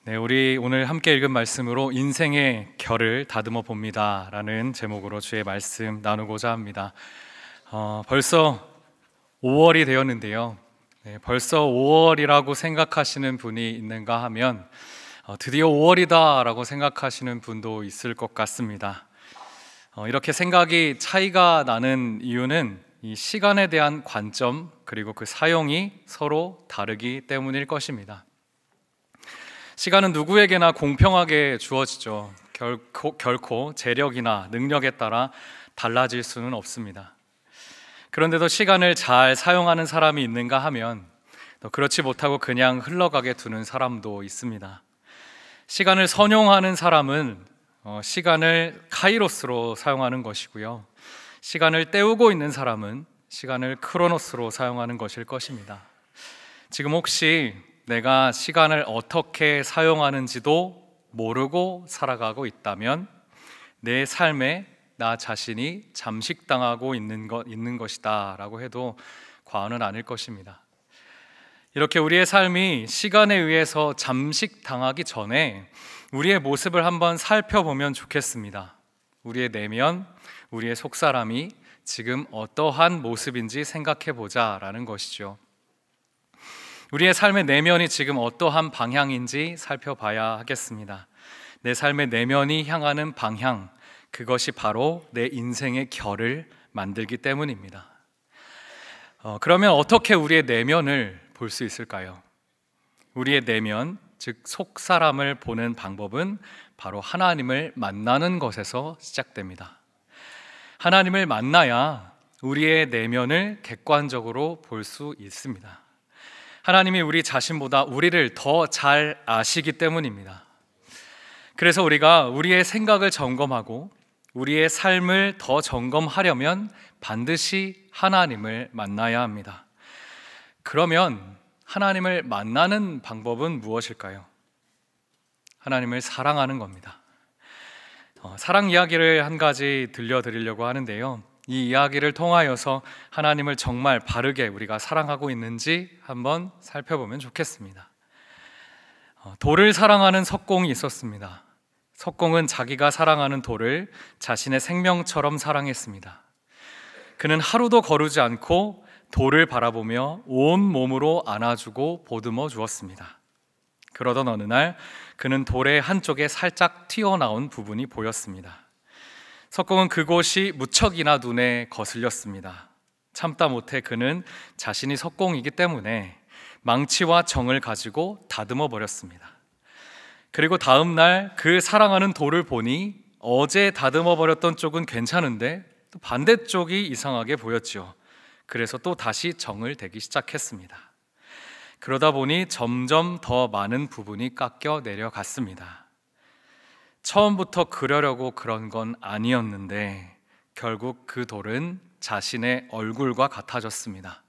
네, 우리 오늘 함께 읽은 말씀으로 인생의 결을 다듬어 봅니다 라는 제목으로 주의 말씀 나누고자 합니다. 벌써 5월이 되었는데요. 네, 벌써 5월이라고 생각하시는 분이 있는가 하면 드디어 5월이다 라고 생각하시는 분도 있을 것 같습니다. 이렇게 생각이 차이가 나는 이유는 이 시간에 대한 관점 그리고 그 사용이 서로 다르기 때문일 것입니다. 시간은 누구에게나 공평하게 주어지죠. 결코 재력이나 능력에 따라 달라질 수는 없습니다. 그런데도 시간을 잘 사용하는 사람이 있는가 하면 또 그렇지 못하고 그냥 흘러가게 두는 사람도 있습니다. 시간을 선용하는 사람은 시간을 카이로스로 사용하는 것이고요, 시간을 때우고 있는 사람은 시간을 크로노스로 사용하는 것일 것입니다. 지금 혹시 내가 시간을 어떻게 사용하는지도 모르고 살아가고 있다면 내 삶에 나 자신이 잠식당하고 있는 것이다 라고 해도 과언은 아닐 것입니다. 이렇게 우리의 삶이 시간에 의해서 잠식당하기 전에 우리의 모습을 한번 살펴보면 좋겠습니다. 우리의 내면, 우리의 속사람이 지금 어떠한 모습인지 생각해보자 라는 것이죠. 우리의 삶의 내면이 지금 어떠한 방향인지 살펴봐야 하겠습니다. 내 삶의 내면이 향하는 방향, 그것이 바로 내 인생의 결을 만들기 때문입니다. 그러면 어떻게 우리의 내면을 볼 수 있을까요? 우리의 내면, 즉 속사람을 보는 방법은 바로 하나님을 만나는 것에서 시작됩니다. 하나님을 만나야 우리의 내면을 객관적으로 볼 수 있습니다. 하나님이 우리 자신보다 우리를 더 잘 아시기 때문입니다. 그래서 우리가 우리의 생각을 점검하고 우리의 삶을 더 점검하려면 반드시 하나님을 만나야 합니다. 그러면 하나님을 만나는 방법은 무엇일까요? 하나님을 사랑하는 겁니다. 사랑 이야기를 한 가지 들려드리려고 하는데요, 이 이야기를 통하여서 하나님을 정말 바르게 우리가 사랑하고 있는지 한번 살펴보면 좋겠습니다. 돌을 사랑하는 석공이 있었습니다. 석공은 자기가 사랑하는 돌을 자신의 생명처럼 사랑했습니다. 그는 하루도 거르지 않고 돌을 바라보며 온 몸으로 안아주고 보듬어 주었습니다. 그러던 어느 날 그는 돌의 한쪽에 살짝 튀어나온 부분이 보였습니다. 석공은 그곳이 무척이나 눈에 거슬렸습니다. 참다 못해 그는 자신이 석공이기 때문에 망치와 정을 가지고 다듬어 버렸습니다. 그리고 다음 날 그 사랑하는 돌을 보니 어제 다듬어 버렸던 쪽은 괜찮은데 또 반대쪽이 이상하게 보였죠. 그래서 또 다시 정을 대기 시작했습니다. 그러다 보니 점점 더 많은 부분이 깎여 내려갔습니다. 처음부터 그러려고 그런 건 아니었는데 결국 그 돌은 자신의 얼굴과 같아졌습니다.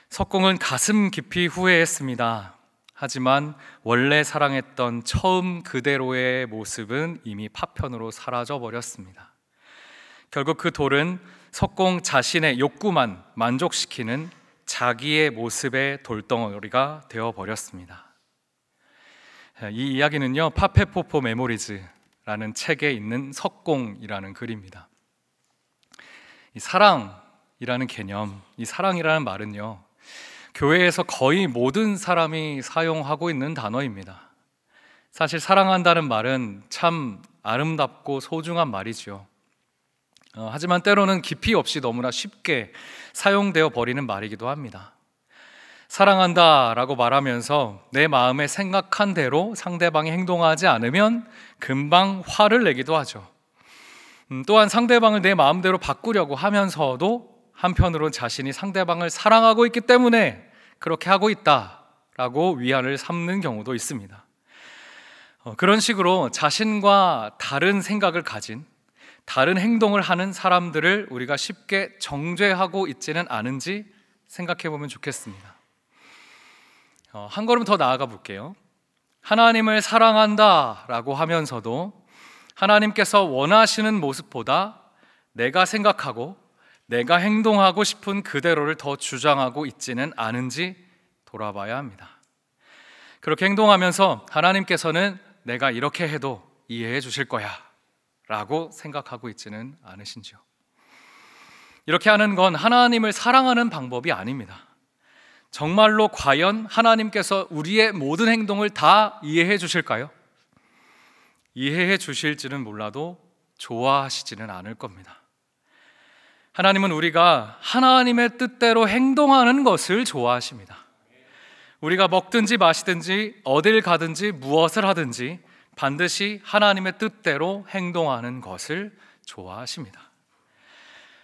석공은 가슴 깊이 후회했습니다. 하지만 원래 사랑했던 처음 그대로의 모습은 이미 파편으로 사라져 버렸습니다. 결국 그 돌은 석공 자신의 욕구만 만족시키는 자기의 모습의 돌덩어리가 되어버렸습니다. 이 이야기는요, 파페포포 메모리즈라는 책에 있는 석공이라는 글입니다. 이 사랑이라는 개념, 이 사랑이라는 말은요, 교회에서 거의 모든 사람이 사용하고 있는 단어입니다. 사실 사랑한다는 말은 참 아름답고 소중한 말이죠. 하지만 때로는 깊이 없이 너무나 쉽게 사용되어 버리는 말이기도 합니다. 사랑한다 라고 말하면서 내 마음에 생각한 대로 상대방이 행동하지 않으면 금방 화를 내기도 하죠. 또한 상대방을 내 마음대로 바꾸려고 하면서도 한편으로는 자신이 상대방을 사랑하고 있기 때문에 그렇게 하고 있다 라고 위안을 삼는 경우도 있습니다. 그런 식으로 자신과 다른 생각을 가진, 다른 행동을 하는 사람들을 우리가 쉽게 정죄하고 있지는 않은지 생각해 보면 좋겠습니다. 한 걸음 더 나아가 볼게요. 하나님을 사랑한다 라고 하면서도 하나님께서 원하시는 모습보다 내가 생각하고 내가 행동하고 싶은 그대로를 더 주장하고 있지는 않은지 돌아봐야 합니다. 그렇게 행동하면서 하나님께서는 내가 이렇게 해도 이해해 주실 거야 라고 생각하고 있지는 않으신지요? 이렇게 하는 건 하나님을 사랑하는 방법이 아닙니다. 정말로 과연 하나님께서 우리의 모든 행동을 다 이해해 주실까요? 이해해 주실지는 몰라도 좋아하시지는 않을 겁니다. 하나님은 우리가 하나님의 뜻대로 행동하는 것을 좋아하십니다. 우리가 먹든지 마시든지 어딜 가든지 무엇을 하든지 반드시 하나님의 뜻대로 행동하는 것을 좋아하십니다.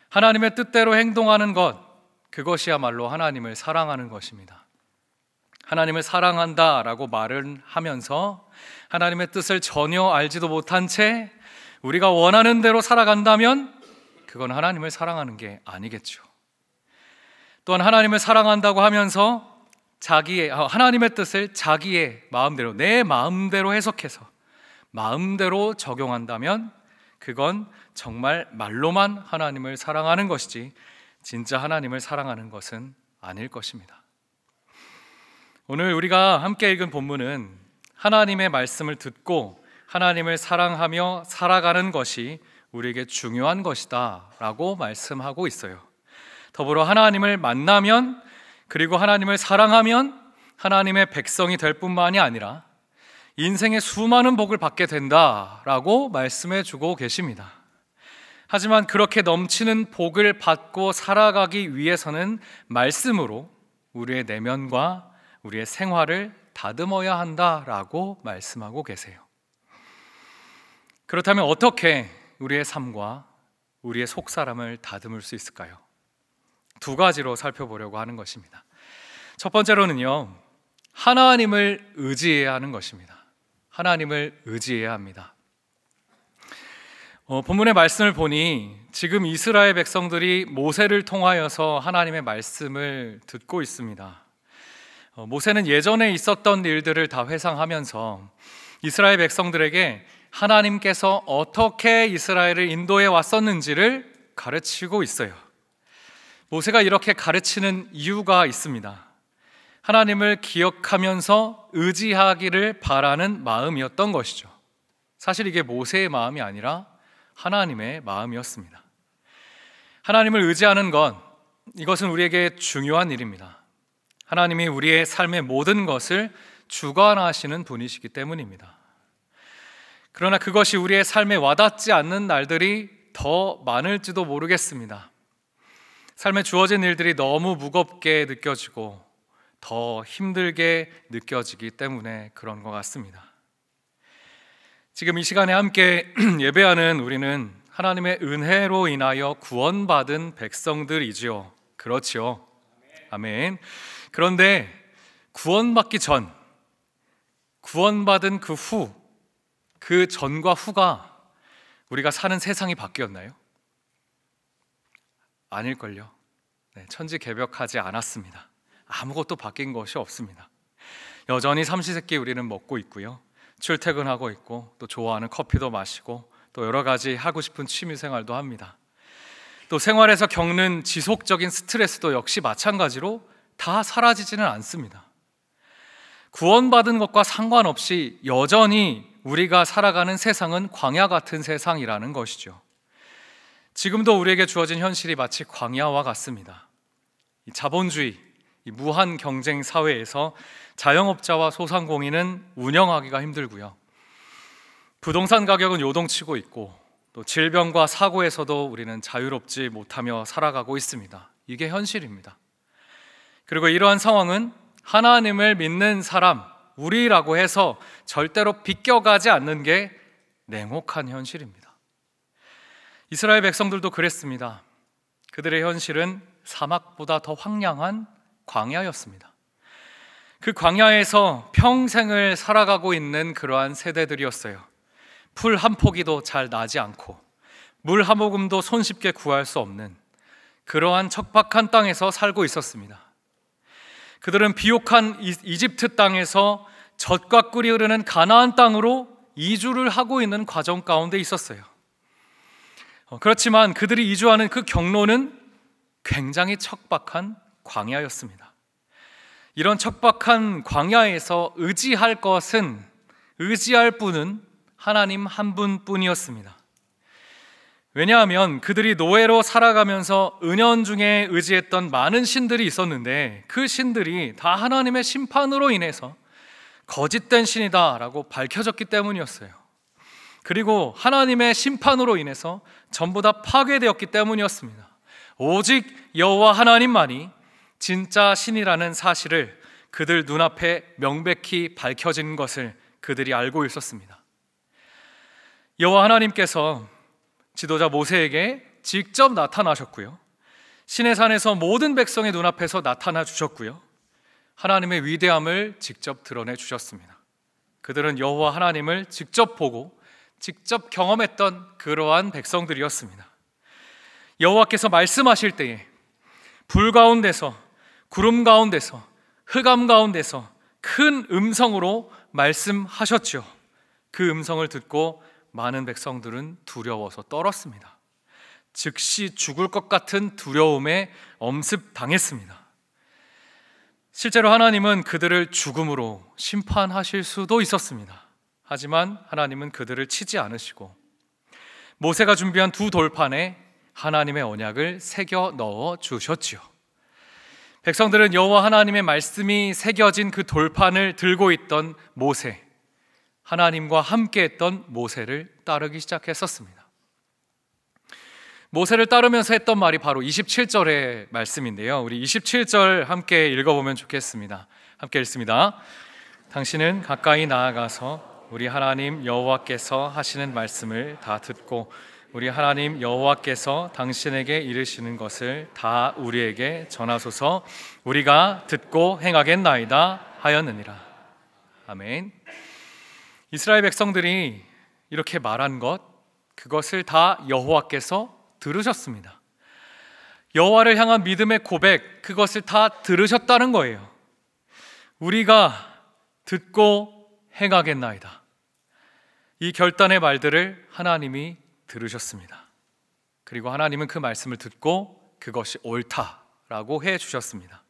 하나님의 뜻대로 행동하는 것, 그것이야말로 하나님을 사랑하는 것입니다. 하나님을 사랑한다라고 말을 하면서 하나님의 뜻을 전혀 알지도 못한 채 우리가 원하는 대로 살아간다면 그건 하나님을 사랑하는 게 아니겠죠. 또한 하나님을 사랑한다고 하면서 하나님의 뜻을 자기의 마음대로, 내 마음대로 해석해서 마음대로 적용한다면 그건 정말 말로만 하나님을 사랑하는 것이지 진짜 하나님을 사랑하는 것은 아닐 것입니다. 오늘 우리가 함께 읽은 본문은 하나님의 말씀을 듣고 하나님을 사랑하며 살아가는 것이 우리에게 중요한 것이다 라고 말씀하고 있어요. 더불어 하나님을 만나면, 그리고 하나님을 사랑하면 하나님의 백성이 될 뿐만이 아니라 인생의 수많은 복을 받게 된다라고 말씀해 주고 계십니다. 하지만 그렇게 넘치는 복을 받고 살아가기 위해서는 말씀으로 우리의 내면과 우리의 생활을 다듬어야 한다라고 말씀하고 계세요. 그렇다면 어떻게 우리의 삶과 우리의 속사람을 다듬을 수 있을까요? 두 가지로 살펴보려고 하는 것입니다. 첫 번째로는요, 하나님을 의지해야 하는 것입니다. 하나님을 의지해야 합니다. 본문의 말씀을 보니 지금 이스라엘 백성들이 모세를 통하여서 하나님의 말씀을 듣고 있습니다. 모세는 예전에 있었던 일들을 다 회상하면서 이스라엘 백성들에게 하나님께서 어떻게 이스라엘을 인도해 왔었는지를 가르치고 있어요. 모세가 이렇게 가르치는 이유가 있습니다. 하나님을 기억하면서 의지하기를 바라는 마음이었던 것이죠. 사실 이게 모세의 마음이 아니라 하나님의 마음이었습니다. 하나님을 의지하는 것, 이것은 우리에게 중요한 일입니다. 하나님이 우리의 삶의 모든 것을 주관하시는 분이시기 때문입니다. 그러나 그것이 우리의 삶에 와닿지 않는 날들이 더 많을지도 모르겠습니다. 삶에 주어진 일들이 너무 무겁게 느껴지고 더 힘들게 느껴지기 때문에 그런 것 같습니다. 지금 이 시간에 함께 예배하는 우리는 하나님의 은혜로 인하여 구원받은 백성들이지요. 그렇지요. 아멘. 그런데 구원받기 전, 구원받은 그 후, 그 전과 후가 우리가 사는 세상이 바뀌었나요? 아닐걸요. 천지개벽하지 않았습니다. 아무것도 바뀐 것이 없습니다. 여전히 삼시세끼 우리는 먹고 있고요, 출퇴근하고 있고, 또 좋아하는 커피도 마시고, 또 여러 가지 하고 싶은 취미생활도 합니다. 또 생활에서 겪는 지속적인 스트레스도 역시 마찬가지로 다 사라지지는 않습니다. 구원받은 것과 상관없이 여전히 우리가 살아가는 세상은 광야 같은 세상이라는 것이죠. 지금도 우리에게 주어진 현실이 마치 광야와 같습니다. 이 자본주의, 이 무한 경쟁 사회에서 자영업자와 소상공인은 운영하기가 힘들고요, 부동산 가격은 요동치고 있고, 또 질병과 사고에서도 우리는 자유롭지 못하며 살아가고 있습니다. 이게 현실입니다. 그리고 이러한 상황은 하나님을 믿는 사람, 우리라고 해서 절대로 비껴가지 않는 게 냉혹한 현실입니다. 이스라엘 백성들도 그랬습니다. 그들의 현실은 사막보다 더 황량한 광야였습니다. 그 광야에서 평생을 살아가고 있는 그러한 세대들이었어요. 풀 한 포기도 잘 나지 않고 물 한 모금도 손쉽게 구할 수 없는 그러한 척박한 땅에서 살고 있었습니다. 그들은 비옥한 이집트 땅에서 젖과 꿀이 흐르는 가나안 땅으로 이주를 하고 있는 과정 가운데 있었어요. 그렇지만 그들이 이주하는 그 경로는 굉장히 척박한 광야였습니다. 이런 척박한 광야에서 의지할 분은 하나님 한 분뿐이었습니다. 왜냐하면 그들이 노예로 살아가면서 은연중에 의지했던 많은 신들이 있었는데 그 신들이 다 하나님의 심판으로 인해서 거짓된 신이다라고 밝혀졌기 때문이었어요. 그리고 하나님의 심판으로 인해서 전부 다 파괴되었기 때문이었습니다. 오직 여호와 하나님만이 진짜 신이라는 사실을 그들 눈앞에 명백히 밝혀진 것을 그들이 알고 있었습니다. 여호와 하나님께서 지도자 모세에게 직접 나타나셨고요, 시내산에서 모든 백성의 눈앞에서 나타나 주셨고요, 하나님의 위대함을 직접 드러내 주셨습니다. 그들은 여호와 하나님을 직접 보고 직접 경험했던 그러한 백성들이었습니다. 여호와께서 말씀하실 때에 불 가운데서, 구름 가운데서, 흑암 가운데서 큰 음성으로 말씀하셨죠. 그 음성을 듣고 많은 백성들은 두려워서 떨었습니다. 즉시 죽을 것 같은 두려움에 엄습당했습니다. 실제로 하나님은 그들을 죽음으로 심판하실 수도 있었습니다. 하지만 하나님은 그들을 치지 않으시고 모세가 준비한 두 돌판에 하나님의 언약을 새겨 넣어 주셨지요. 백성들은 여호와 하나님의 말씀이 새겨진 그 돌판을 들고 있던 모세, 하나님과 함께했던 모세를 따르기 시작했었습니다. 모세를 따르면서 했던 말이 바로 27절의 말씀인데요, 우리 27절 함께 읽어보면 좋겠습니다. 함께 읽습니다. 당신은 가까이 나아가서 우리 하나님 여호와께서 하시는 말씀을 다 듣고 우리 하나님 여호와께서 당신에게 이르시는 것을 다 우리에게 전하소서. 우리가 듣고 행하겠나이다 하였느니라. 아멘. 이스라엘 백성들이 이렇게 말한 것, 그것을 다 여호와께서 들으셨습니다. 여호와를 향한 믿음의 고백, 그것을 다 들으셨다는 거예요. 우리가 듣고 행하겠나이다. 이 결단의 말들을 하나님이 들으셨습니다. 그리고 하나님은 그 말씀을 듣고 그것이 옳다라고 해 주셨습니다.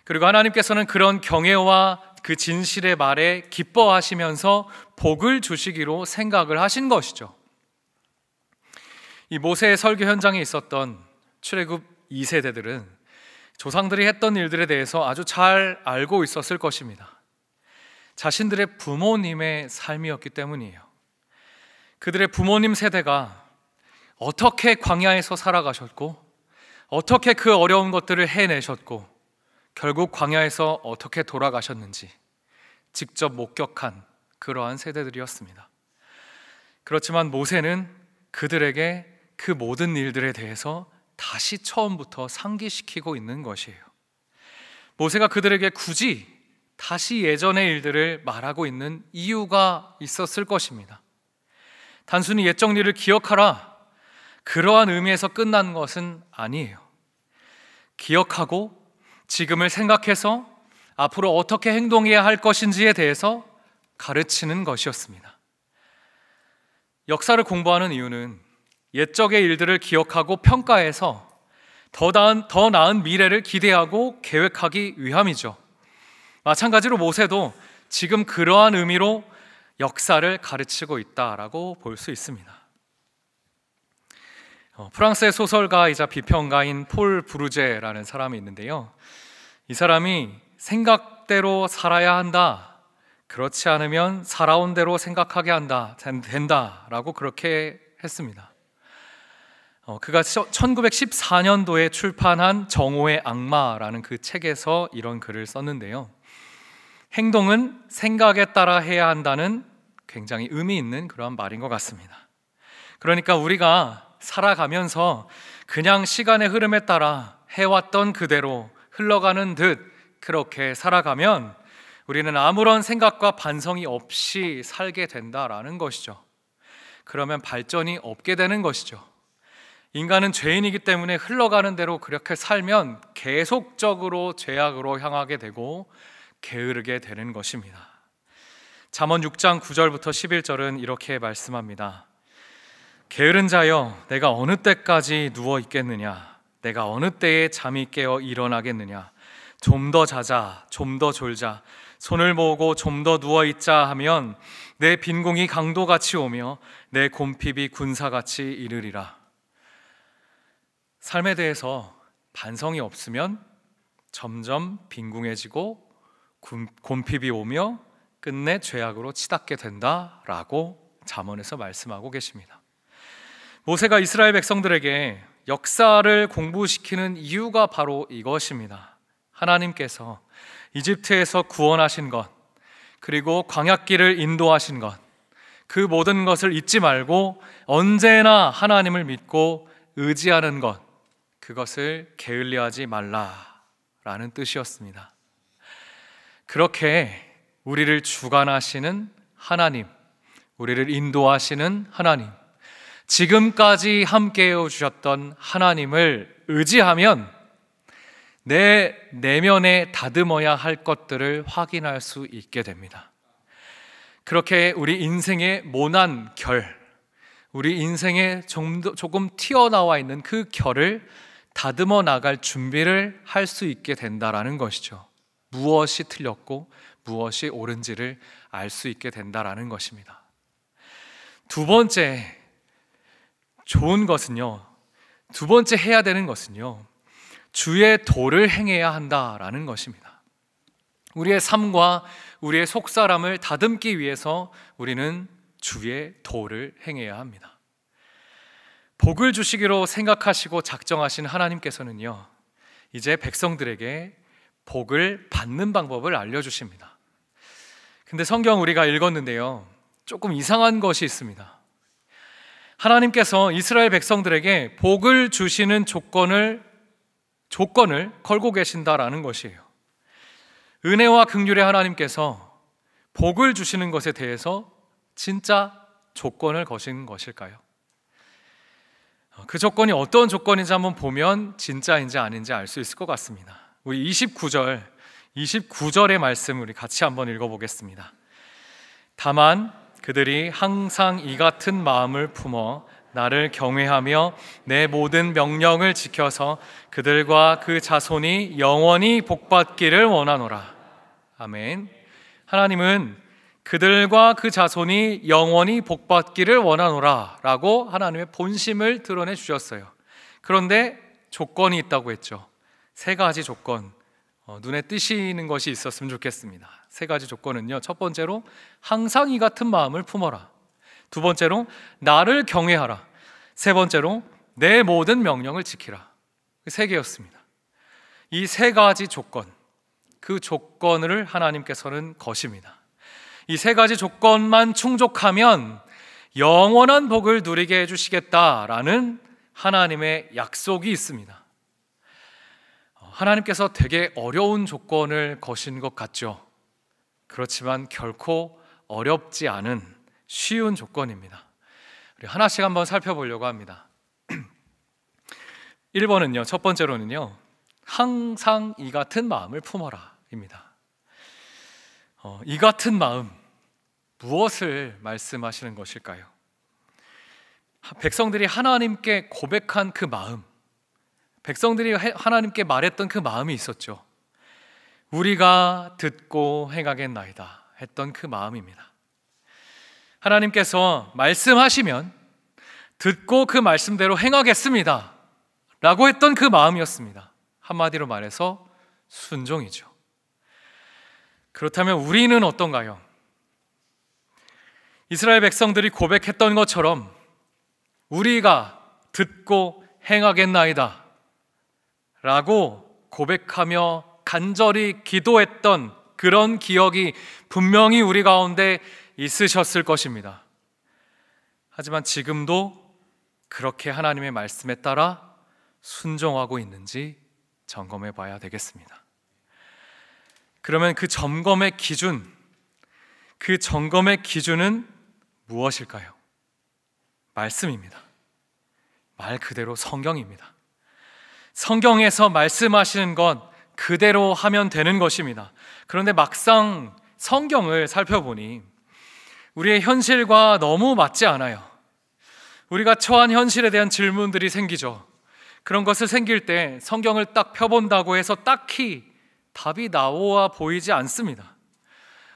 그리고 하나님께서는 그런 경애와 그 진실의 말에 기뻐하시면서 복을 주시기로 생각을 하신 것이죠. 이 모세의 설교 현장에 있었던 출애굽 2세대들은 조상들이 했던 일들에 대해서 아주 잘 알고 있었을 것입니다. 자신들의 부모님의 삶이었기 때문이에요. 그들의 부모님 세대가 어떻게 광야에서 살아가셨고 어떻게 그 어려운 것들을 해내셨고 결국 광야에서 어떻게 돌아가셨는지 직접 목격한 그러한 세대들이었습니다. 그렇지만 모세는 그들에게 그 모든 일들에 대해서 다시 처음부터 상기시키고 있는 것이에요. 모세가 그들에게 굳이 다시 예전의 일들을 말하고 있는 이유가 있었을 것입니다. 단순히 옛 정리를 기억하라, 그러한 의미에서 끝난 것은 아니에요. 기억하고 지금을 생각해서 앞으로 어떻게 행동해야 할 것인지에 대해서 가르치는 것이었습니다. 역사를 공부하는 이유는 옛적의 일들을 기억하고 평가해서 더 나은 미래를 기대하고 계획하기 위함이죠. 마찬가지로 모세도 지금 그러한 의미로 역사를 가르치고 있다라고 볼 수 있습니다. 프랑스의 소설가이자 비평가인 폴 브루제라는 사람이 있는데요, 이 사람이 생각대로 살아야 한다, 그렇지 않으면 살아온 대로 생각하게 된다라고 그렇게 했습니다. 그가 1914년도에 출판한 정오의 악마라는 그 책에서 이런 글을 썼는데요, 행동은 생각에 따라 해야 한다는 굉장히 의미 있는 그런 말인 것 같습니다. 그러니까 우리가 살아가면서 그냥 시간의 흐름에 따라 해왔던 그대로 흘러가는 듯 그렇게 살아가면 우리는 아무런 생각과 반성이 없이 살게 된다라는 것이죠. 그러면 발전이 없게 되는 것이죠. 인간은 죄인이기 때문에 흘러가는 대로 그렇게 살면 계속적으로 죄악으로 향하게 되고 게으르게 되는 것입니다. 잠언 6장 9절부터 11절은 이렇게 말씀합니다. 게으른 자여, 내가 어느 때까지 누워 있겠느냐? 내가 어느 때에 잠이 깨어 일어나겠느냐? 좀 더 자자, 좀 더 졸자, 손을 모으고 좀 더 누워있자 하면 내 빈궁이 강도같이 오며 내 곰핍이 군사같이 이르리라. 삶에 대해서 반성이 없으면 점점 빈궁해지고 곰핍이 오며 끝내 죄악으로 치닫게 된다라고 잠언에서 말씀하고 계십니다. 모세가 이스라엘 백성들에게 역사를 공부시키는 이유가 바로 이것입니다. 하나님께서 이집트에서 구원하신 것, 그리고 광야길을 인도하신 것, 그 모든 것을 잊지 말고 언제나 하나님을 믿고 의지하는 것, 그것을 게을리하지 말라라는 뜻이었습니다. 그렇게 우리를 주관하시는 하나님, 우리를 인도하시는 하나님, 지금까지 함께해 주셨던 하나님을 의지하면 내 내면에 다듬어야 할 것들을 확인할 수 있게 됩니다. 그렇게 우리 인생의 모난 결, 우리 인생에 조금 튀어나와 있는 그 결을 다듬어 나갈 준비를 할 수 있게 된다라는 것이죠. 무엇이 틀렸고 무엇이 옳은지를 알 수 있게 된다라는 것입니다. 두 번째 해야 되는 것은요, 주의 도를 행해야 한다라는 것입니다. 우리의 삶과 우리의 속사람을 다듬기 위해서 우리는 주의 도를 행해야 합니다. 복을 주시기로 생각하시고 작정하신 하나님께서는요, 이제 백성들에게 복을 받는 방법을 알려주십니다. 근데 성경 우리가 읽었는데요, 조금 이상한 것이 있습니다. 하나님께서 이스라엘 백성들에게 복을 주시는 조건을 걸고 계신다라는 것이에요. 은혜와 긍휼의 하나님께서 복을 주시는 것에 대해서 진짜 조건을 거신 것일까요? 그 조건이 어떤 조건인지 한번 보면 진짜인지 아닌지 알 수 있을 것 같습니다. 우리 29절의 말씀 우리 같이 한번 읽어보겠습니다. 다만 그들이 항상 이 같은 마음을 품어 나를 경외하며 내 모든 명령을 지켜서 그들과 그 자손이 영원히 복받기를 원하노라. 아멘. 하나님은 그들과 그 자손이 영원히 복받기를 원하노라 라고 하나님의 본심을 드러내 주셨어요. 그런데 조건이 있다고 했죠. 세 가지 조건, 눈에 띄시는 것이 있었으면 좋겠습니다. 세 가지 조건은요, 첫 번째로 항상 이 같은 마음을 품어라. 두 번째로 나를 경외하라. 세 번째로 내 모든 명령을 지키라. 세 개였습니다. 이 세 가지 조건, 그 조건을 하나님께서는 거십니다. 이 세 가지 조건만 충족하면 영원한 복을 누리게 해주시겠다라는 하나님의 약속이 있습니다. 하나님께서 되게 어려운 조건을 거신 것 같죠. 그렇지만 결코 어렵지 않은 쉬운 조건입니다. 우리 하나씩 한번 살펴보려고 합니다. 1번은요, 첫 번째로는요, 항상 이 같은 마음을 품어라 입니다. 이 같은 마음, 무엇을 말씀하시는 것일까요? 백성들이 하나님께 고백한 그 마음, 백성들이 하나님께 말했던 그 마음이 있었죠. 우리가 듣고 행하겠나이다 했던 그 마음입니다. 하나님께서 말씀하시면 듣고 그 말씀대로 행하겠습니다 라고 했던 그 마음이었습니다. 한마디로 말해서 순종이죠. 그렇다면 우리는 어떤가요? 이스라엘 백성들이 고백했던 것처럼 우리가 듣고 행하겠나이다 라고 고백하며 간절히 기도했던 그런 기억이 분명히 우리 가운데 있으셨을 것입니다. 하지만 지금도 그렇게 하나님의 말씀에 따라 순종하고 있는지 점검해 봐야 되겠습니다. 그러면 그 점검의 기준은 무엇일까요? 말씀입니다. 말 그대로 성경입니다. 성경에서 말씀하시는 것 그대로 하면 되는 것입니다. 그런데 막상 성경을 살펴보니 우리의 현실과 너무 맞지 않아요. 우리가 처한 현실에 대한 질문들이 생기죠. 그런 것을 생길 때 성경을 딱 펴본다고 해서 딱히 답이 나와 보이지 않습니다.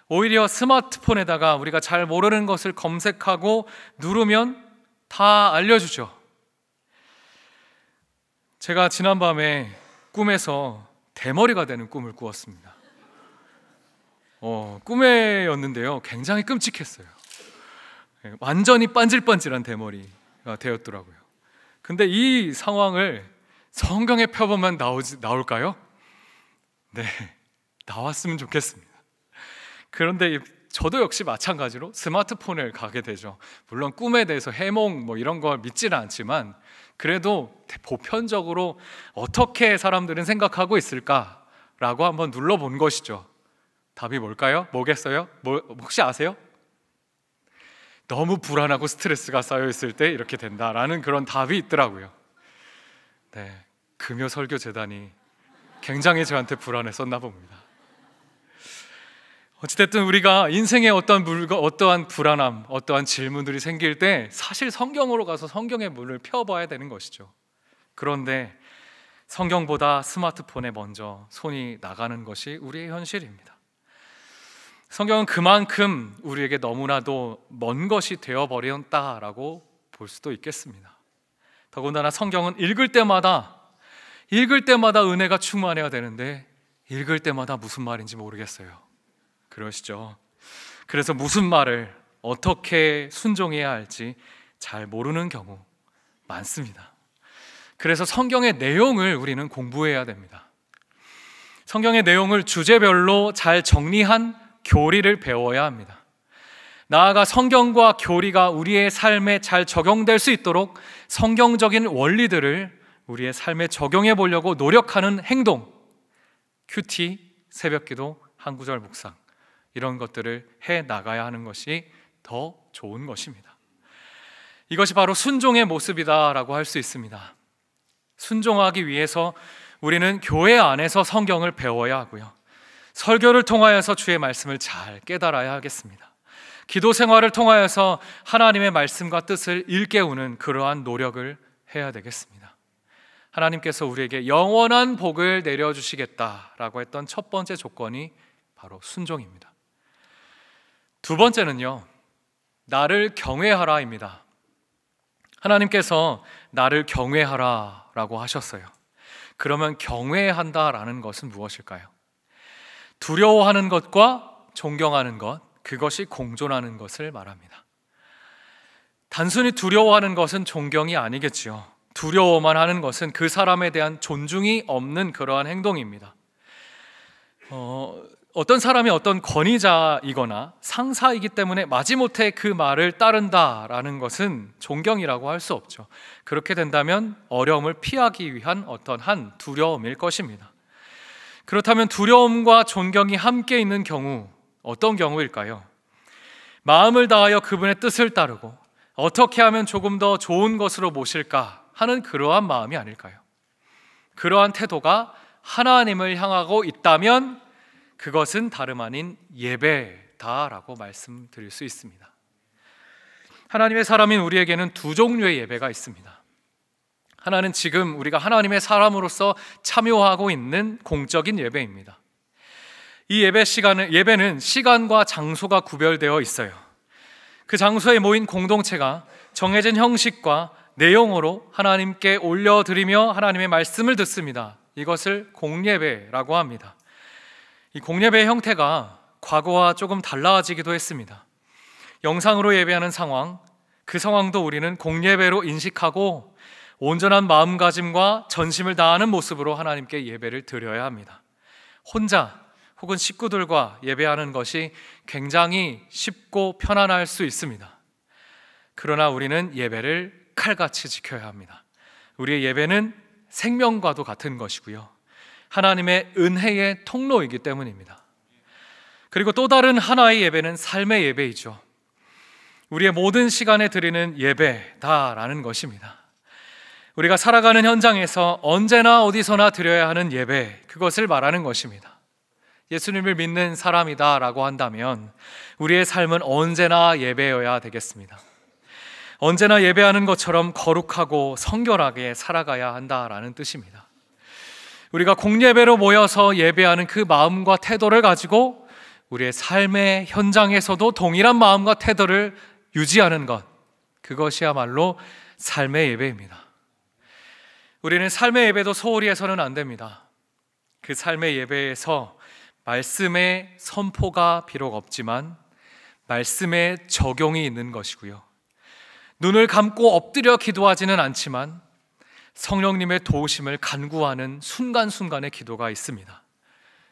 오히려 스마트폰에다가 우리가 잘 모르는 것을 검색하고 누르면 다 알려주죠. 제가 지난밤에 꿈에서 대머리가 되는 꿈을 꾸었습니다. 꿈에였는데요, 굉장히 끔찍했어요. 완전히 반질반질한 대머리가 되었더라고요. 근데 이 상황을 성경에 펴보면 나올까요? 네, 나왔으면 좋겠습니다. 그런데 저도 역시 마찬가지로 스마트폰을 가게 되죠. 물론 꿈에 대해서 해몽 이런 걸 믿지는 않지만 그래도 보편적으로 어떻게 사람들은 생각하고 있을까라고 한번 눌러본 것이죠. 답이 뭘까요? 뭐겠어요? 혹시 아세요? 너무 불안하고 스트레스가 쌓여 있을 때 이렇게 된다라는 그런 답이 있더라고요. 네, 금요 설교 재단이 굉장히 저한테 불안했었나 봅니다. 어찌됐든 우리가 인생에 어떠한 불안함, 어떠한 질문들이 생길 때 사실 성경으로 가서 성경의 문을 펴봐야 되는 것이죠. 그런데 성경보다 스마트폰에 먼저 손이 나가는 것이 우리의 현실입니다. 성경은 그만큼 우리에게 너무나도 먼 것이 되어버렸다라고 볼 수도 있겠습니다. 더군다나 성경은 읽을 때마다 은혜가 충만해야 되는데 읽을 때마다 무슨 말인지 모르겠어요. 그러시죠? 그래서 무슨 말을 어떻게 순종해야 할지 잘 모르는 경우 많습니다. 그래서 성경의 내용을 우리는 공부해야 됩니다. 성경의 내용을 주제별로 잘 정리한 교리를 배워야 합니다. 나아가 성경과 교리가 우리의 삶에 잘 적용될 수 있도록 성경적인 원리들을 우리의 삶에 적용해 보려고 노력하는 행동, 큐티, 새벽기도, 한구절 묵상, 이런 것들을 해 나가야 하는 것이 더 좋은 것입니다. 이것이 바로 순종의 모습이다라고 할 수 있습니다. 순종하기 위해서 우리는 교회 안에서 성경을 배워야 하고요, 설교를 통하여서 주의 말씀을 잘 깨달아야 하겠습니다. 기도 생활을 통하여서 하나님의 말씀과 뜻을 일깨우는 그러한 노력을 해야 되겠습니다. 하나님께서 우리에게 영원한 복을 내려주시겠다라고 했던 첫 번째 조건이 바로 순종입니다. 두 번째는요, 나를 경외하라입니다. 하나님께서 나를 경외하라라고 하셨어요. 그러면 경외한다라는 것은 무엇일까요? 두려워하는 것과 존경하는 것, 그것이 공존하는 것을 말합니다. 단순히 두려워하는 것은 존경이 아니겠지요. 두려워만 하는 것은 그 사람에 대한 존중이 없는 그러한 행동입니다. 어떤 사람이 어떤 권위자이거나 상사이기 때문에 마지못해 그 말을 따른다라는 것은 존경이라고 할 수 없죠. 그렇게 된다면 어려움을 피하기 위한 어떤 한 두려움일 것입니다. 그렇다면 두려움과 존경이 함께 있는 경우, 어떤 경우일까요? 마음을 다하여 그분의 뜻을 따르고 어떻게 하면 조금 더 좋은 것으로 모실까 하는 그러한 마음이 아닐까요? 그러한 태도가 하나님을 향하고 있다면 그것은 다름 아닌 예배다라고 말씀드릴 수 있습니다. 하나님의 사람인 우리에게는 두 종류의 예배가 있습니다. 하나는 지금 우리가 하나님의 사람으로서 참여하고 있는 공적인 예배입니다. 이 예배는 시간과 장소가 구별되어 있어요. 그 장소에 모인 공동체가 정해진 형식과 내용으로 하나님께 올려드리며 하나님의 말씀을 듣습니다. 이것을 공예배라고 합니다. 이 공예배의 형태가 과거와 조금 달라지기도 했습니다. 영상으로 예배하는 상황, 그 상황도 우리는 공예배로 인식하고 온전한 마음가짐과 전심을 다하는 모습으로 하나님께 예배를 드려야 합니다. 혼자 혹은 식구들과 예배하는 것이 굉장히 쉽고 편안할 수 있습니다. 그러나 우리는 예배를 칼같이 지켜야 합니다. 우리의 예배는 생명과도 같은 것이고요, 하나님의 은혜의 통로이기 때문입니다. 그리고 또 다른 하나의 예배는 삶의 예배이죠. 우리의 모든 시간에 드리는 예배다라는 것입니다. 우리가 살아가는 현장에서 언제나 어디서나 드려야 하는 예배, 그것을 말하는 것입니다. 예수님을 믿는 사람이다라고 한다면 우리의 삶은 언제나 예배여야 되겠습니다. 언제나 예배하는 것처럼 거룩하고 성결하게 살아가야 한다라는 뜻입니다. 우리가 공예배로 모여서 예배하는 그 마음과 태도를 가지고 우리의 삶의 현장에서도 동일한 마음과 태도를 유지하는 것, 그것이야말로 삶의 예배입니다. 우리는 삶의 예배도 소홀히 해서는 안 됩니다. 그 삶의 예배에서 말씀의 선포가 비록 없지만 말씀의 적용이 있는 것이고요, 눈을 감고 엎드려 기도하지는 않지만 성령님의 도우심을 간구하는 순간순간의 기도가 있습니다.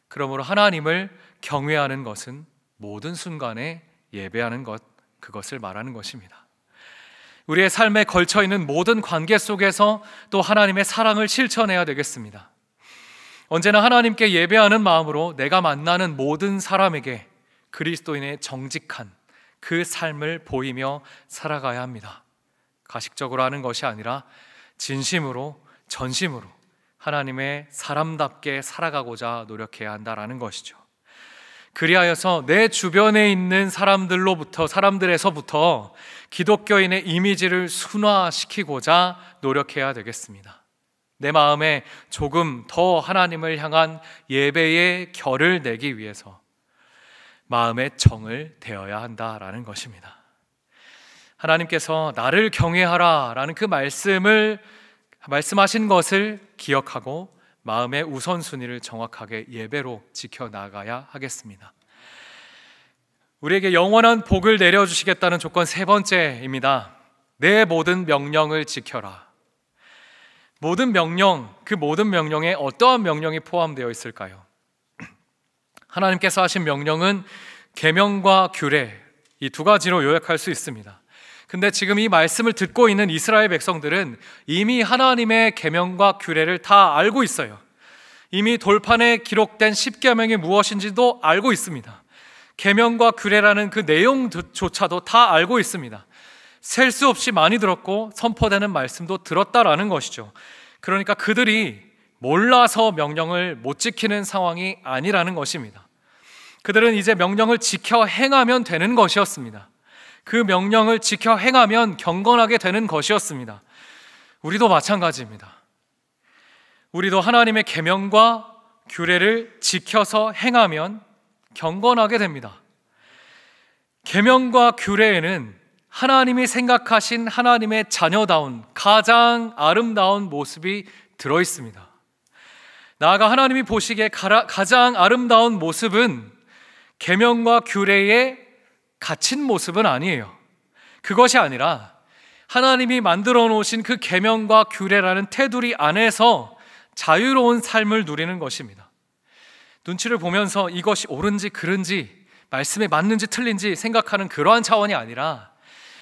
그러므로 하나님을 경외하는 것은 모든 순간에 예배하는 것, 그것을 말하는 것입니다. 우리의 삶에 걸쳐있는 모든 관계 속에서 또 하나님의 사랑을 실천해야 되겠습니다. 언제나 하나님께 예배하는 마음으로 내가 만나는 모든 사람에게 그리스도인의 정직한 그 삶을 보이며 살아가야 합니다. 가식적으로 하는 것이 아니라 진심으로, 전심으로 하나님의 사람답게 살아가고자 노력해야 한다라는 것이죠. 그리하여서 내 주변에 있는 사람들에서부터 기독교인의 이미지를 순화시키고자 노력해야 되겠습니다. 내 마음에 조금 더 하나님을 향한 예배의 결을 내기 위해서 마음의 정을 되어야 한다라는 것입니다. 하나님께서 나를 경외하라 라는 그 말씀하신 것을 기억하고 마음의 우선순위를 정확하게 예배로 지켜나가야 하겠습니다. 우리에게 영원한 복을 내려주시겠다는 조건 세 번째입니다. 내 모든 명령을 지켜라. 모든 명령, 그 모든 명령에 어떠한 명령이 포함되어 있을까요? 하나님께서 하신 명령은 계명과 규례, 이 두 가지로 요약할 수 있습니다. 근데 지금 이 말씀을 듣고 있는 이스라엘 백성들은 이미 하나님의 계명과 규례를 다 알고 있어요. 이미 돌판에 기록된 10계명이 무엇인지도 알고 있습니다. 계명과 규례라는 그 내용조차도 다 알고 있습니다. 셀 수 없이 많이 들었고 선포되는 말씀도 들었다라는 것이죠. 그러니까 그들이 몰라서 명령을 못 지키는 상황이 아니라는 것입니다. 그들은 이제 명령을 지켜 행하면 되는 것이었습니다. 그 명령을 지켜 행하면 경건하게 되는 것이었습니다. 우리도 마찬가지입니다. 우리도 하나님의 계명과 규례를 지켜서 행하면 경건하게 됩니다. 계명과 규례에는 하나님이 생각하신 하나님의 자녀다운 가장 아름다운 모습이 들어있습니다. 나아가 하나님이 보시기에 가장 아름다운 모습은 계명과 규례에 갇힌 모습은 아니에요. 그것이 아니라 하나님이 만들어 놓으신 그 계명과 규례라는 테두리 안에서 자유로운 삶을 누리는 것입니다. 눈치를 보면서 이것이 옳은지 그른지, 말씀에 맞는지 틀린지 생각하는 그러한 차원이 아니라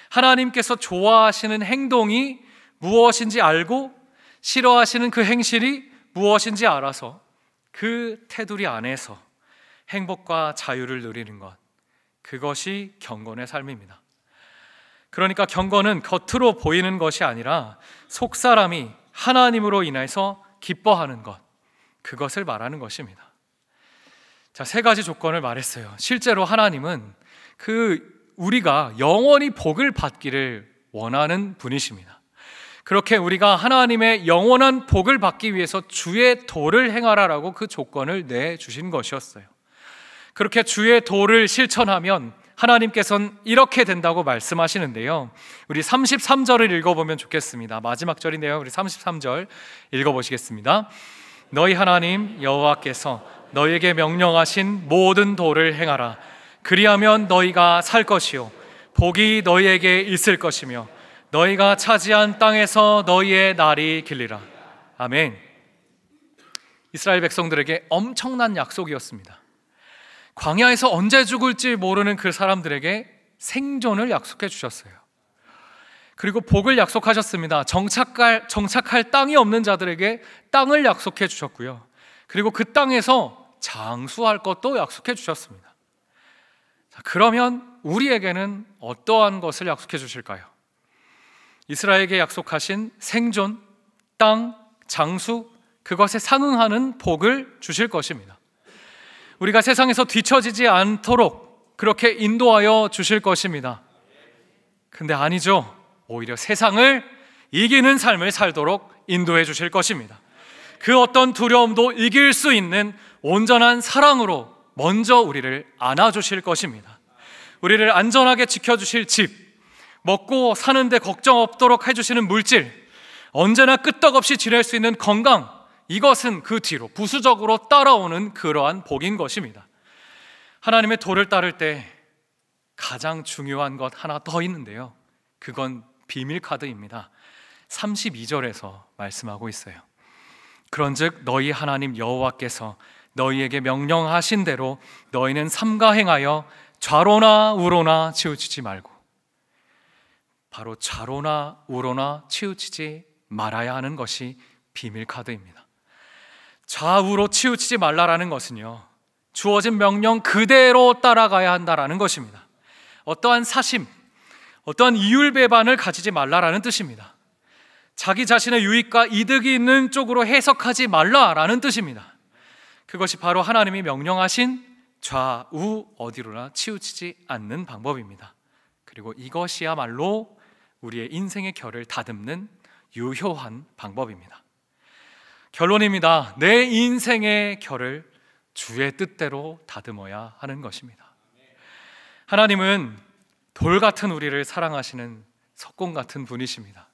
하나님께서 좋아하시는 행동이 무엇인지 알고 싫어하시는 그 행실이 무엇인지 알아서 그 테두리 안에서 행복과 자유를 누리는 것, 그것이 경건의 삶입니다. 그러니까 경건은 겉으로 보이는 것이 아니라 속사람이 하나님으로 인해서 기뻐하는 것, 그것을 말하는 것입니다. 자, 세 가지 조건을 말했어요. 실제로 하나님은 우리가 영원히 복을 받기를 원하는 분이십니다. 그렇게 우리가 하나님의 영원한 복을 받기 위해서 주의 도를 행하라라고 그 조건을 내주신 것이었어요. 그렇게 주의 도를 실천하면 하나님께서는 이렇게 된다고 말씀하시는데요, 우리 33절을 읽어보면 좋겠습니다. 마지막 절인데요, 우리 33절 읽어보시겠습니다. 너희 하나님 여호와께서 너희에게 명령하신 모든 도를 행하라. 그리하면 너희가 살 것이요 복이 너희에게 있을 것이며 너희가 차지한 땅에서 너희의 날이 길리라. 아멘. 이스라엘 백성들에게 엄청난 약속이었습니다. 광야에서 언제 죽을지 모르는 그 사람들에게 생존을 약속해 주셨어요. 그리고 복을 약속하셨습니다. 정착할 땅이 없는 자들에게 땅을 약속해 주셨고요. 그리고 그 땅에서 장수할 것도 약속해 주셨습니다. 자, 그러면 우리에게는 어떠한 것을 약속해 주실까요? 이스라엘에게 약속하신 생존, 땅, 장수, 그것에 상응하는 복을 주실 것입니다. 우리가 세상에서 뒤처지지 않도록 그렇게 인도하여 주실 것입니다. 근데 아니죠. 오히려 세상을 이기는 삶을 살도록 인도해 주실 것입니다. 그 어떤 두려움도 이길 수 있는 온전한 사랑으로 먼저 우리를 안아주실 것입니다. 우리를 안전하게 지켜주실 집, 먹고 사는데 걱정 없도록 해주시는 물질, 언제나 끄떡없이 지낼 수 있는 건강, 이것은 그 뒤로 부수적으로 따라오는 그러한 복인 것입니다. 하나님의 도를 따를 때 가장 중요한 것 하나 더 있는데요, 그건 비밀 카드입니다. 32절에서 말씀하고 있어요. 그런즉 너희 하나님 여호와께서 너희에게 명령하신 대로 너희는 삼가 행하여 좌로나 우로나 치우치지 말고, 바로 좌로나 우로나 치우치지 말아야 하는 것이 비밀 카드입니다. 좌우로 치우치지 말라라는 것은요, 주어진 명령 그대로 따라가야 한다라는 것입니다. 어떠한 사심, 어떠한 이율배반을 가지지 말라라는 뜻입니다. 자기 자신의 유익과 이득이 있는 쪽으로 해석하지 말라라는 뜻입니다. 그것이 바로 하나님이 명령하신 좌우 어디로나 치우치지 않는 방법입니다. 그리고 이것이야말로 우리의 인생의 결을 다듬는 유효한 방법입니다. 결론입니다. 내 인생의 결을 주의 뜻대로 다듬어야 하는 것입니다. 하나님은 돌 같은 우리를 사랑하시는 석공 같은 분이십니다.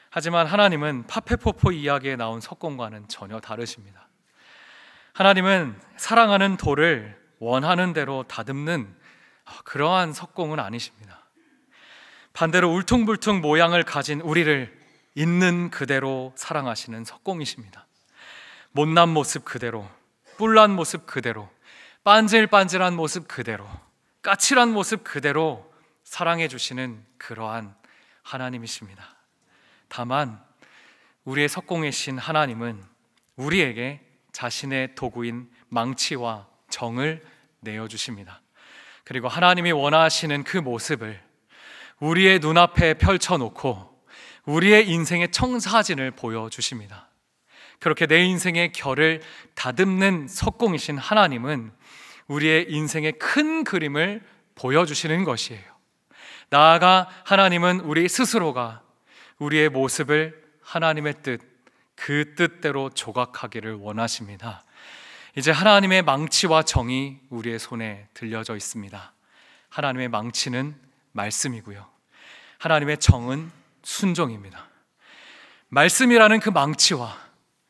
하지만 하나님은 파페포포 이야기에 나온 석공과는 전혀 다르십니다. 하나님은 사랑하는 돌을 원하는 대로 다듬는 그러한 석공은 아니십니다. 반대로 울퉁불퉁 모양을 가진 우리를 있는 그대로 사랑하시는 석공이십니다. 못난 모습 그대로, 뿔난 모습 그대로, 반질반질한 모습 그대로, 까칠한 모습 그대로 사랑해 주시는 그러한 하나님이십니다. 다만 우리의 석공이신 하나님은 우리에게 자신의 도구인 망치와 정을 내어주십니다. 그리고 하나님이 원하시는 그 모습을 우리의 눈앞에 펼쳐놓고 우리의 인생의 청사진을 보여주십니다. 그렇게 내 인생의 결을 다듬는 석공이신 하나님은 우리의 인생의 큰 그림을 보여주시는 것이에요. 나아가 하나님은 우리 스스로가 우리의 모습을 하나님의 뜻, 그 뜻대로 조각하기를 원하십니다. 이제 하나님의 망치와 정이 우리의 손에 들려져 있습니다. 하나님의 망치는 말씀이고요, 하나님의 정은 순종입니다. 말씀이라는 그 망치와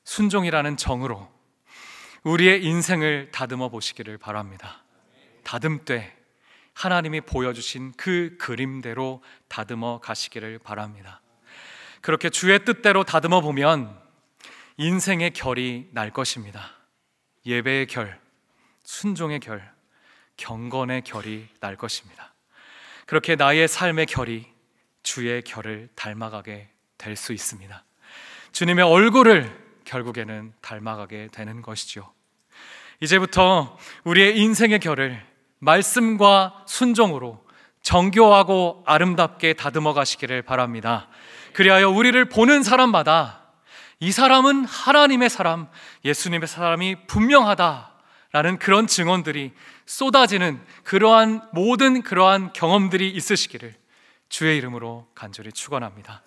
순종이라는 정으로 우리의 인생을 다듬어 보시기를 바랍니다. 다듬되 하나님이 보여주신 그 그림대로 다듬어 가시기를 바랍니다. 그렇게 주의 뜻대로 다듬어 보면 인생의 결이 날 것입니다. 예배의 결, 순종의 결, 경건의 결이 날 것입니다. 그렇게 나의 삶의 결이 주의 결을 닮아가게 될 수 있습니다. 주님의 얼굴을 결국에는 닮아가게 되는 것이죠. 이제부터 우리의 인생의 결을 말씀과 순종으로 정교하고 아름답게 다듬어 가시기를 바랍니다. 그리하여 우리를 보는 사람마다 이 사람은 하나님의 사람, 예수님의 사람이 분명하다라는 그런 증언들이 쏟아지는 모든 그러한 경험들이 있으시기를 주의 이름으로 간절히 축원합니다.